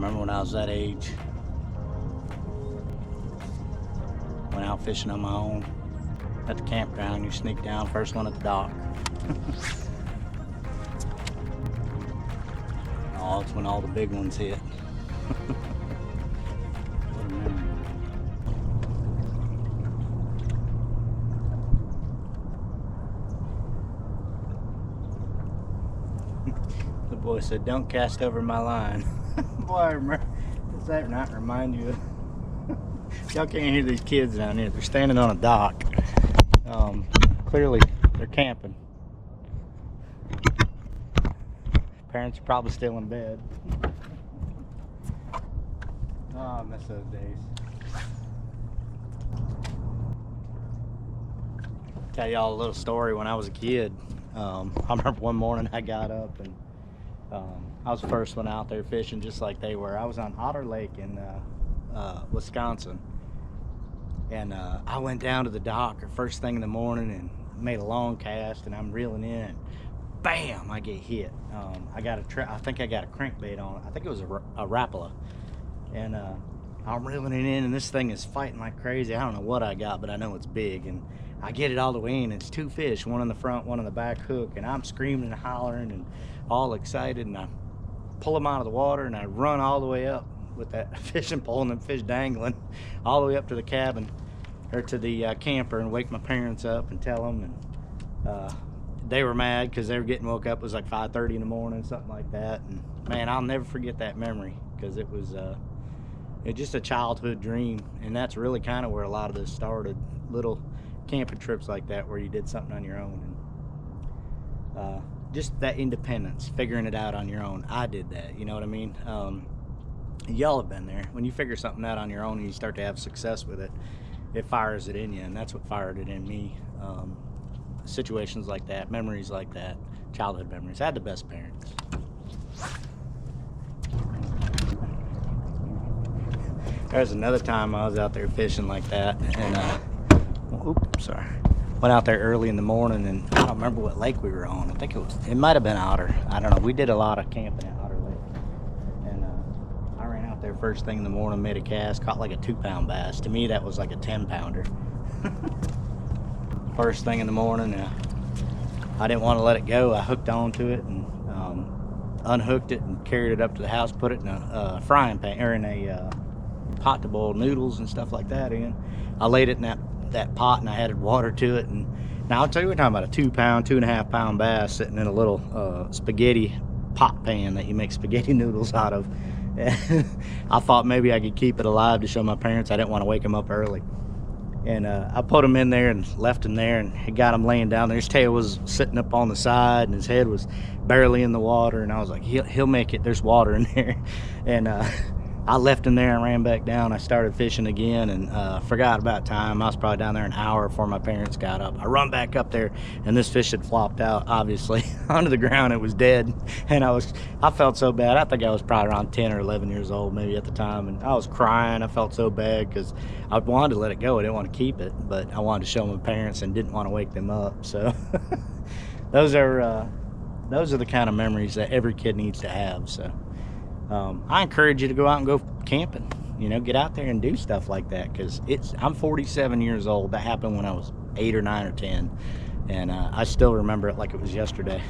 remember when I was that age. Went out fishing on my own. At the campground, you sneak down, first one at the dock. Oh, it's when all the big ones hit. What a memory. The boy said, "Don't cast over my line." Boy, I remember. Does that not remind you of... Y'all can't hear these kids down here. They're standing on a dock. Clearly, they're camping. Parents are probably still in bed. Oh, I miss those days. Tell y'all a little story. When I was a kid, I remember one morning I got up and I was the first one out there fishing just like they were. I was on Otter Lake in Wisconsin. And I went down to the dock first thing in the morning and made a long cast, and I'm reeling in, and bam, I get hit. I think I got a crankbait on it. I think it was a Rapala. And I'm reeling it in, and this thing is fighting like crazy. I don't know what I got, but I know it's big. And I get it all the way in. It's two fish, one on the front, one on the back hook, and I'm screaming and hollering and all excited, and I pull them out of the water, and I run all the way up with that fishing pole and them fish dangling all the way up to the cabin or to the camper, and wake my parents up and tell them. And they were mad because they were getting woke up. It was like 5:30 in the morning, something like that. And man, I'll never forget that memory, because it was just a childhood dream. And that's really kind of where a lot of this started, little camping trips like that where you did something on your own. And just that independence, figuring it out on your own. I did that, you know what I mean? Y'all have been there. When you figure something out on your own and you start to have success with it, it fires it in you, and that's what fired it in me. Situations like that, memories like that, childhood memories. I had the best parents. There's another time I was out there fishing like that, and sorry. Went out there early in the morning, and I don't remember what lake we were on. I think it might have been Otter. I don't know. We did a lot of camping at Otter Lake. And I ran out there first thing in the morning, made a cast, caught like a 2-pound bass. To me, that was like a 10-pounder. First thing in the morning, I didn't want to let it go. I hooked onto it and unhooked it and carried it up to the house, put it in a frying pan, or in a pot to boil noodles and stuff like that in. I laid it in that pot, and I added water to it. And now I'll tell you, we're talking about a 2-pound, 2.5-pound bass sitting in a little spaghetti pot pan that you make spaghetti noodles out of. And I thought maybe I could keep it alive to show my parents. I didn't want to wake them up early. And I put him in there and left him there, and he got him laying down there. His tail was sitting up on the side, and his head was barely in the water. And I was like, he'll make it. There's water in there. And I left him there and ran back down. I started fishing again, and forgot about time. I was probably down there an hour before my parents got up. I run back up there, and this fish had flopped out, obviously, onto the ground. It was dead, and I felt so bad. I think I was probably around 10 or 11 years old, maybe at the time, and I was crying. I felt so bad because I wanted to let it go. I didn't want to keep it, but I wanted to show my parents and didn't want to wake them up. So those are the kind of memories that every kid needs to have. So I encourage you to go out and go camping. You know, get out there and do stuff like that, because I'm 47 years old. That happened when I was 8 or 9 or 10, and I still remember it like it was yesterday.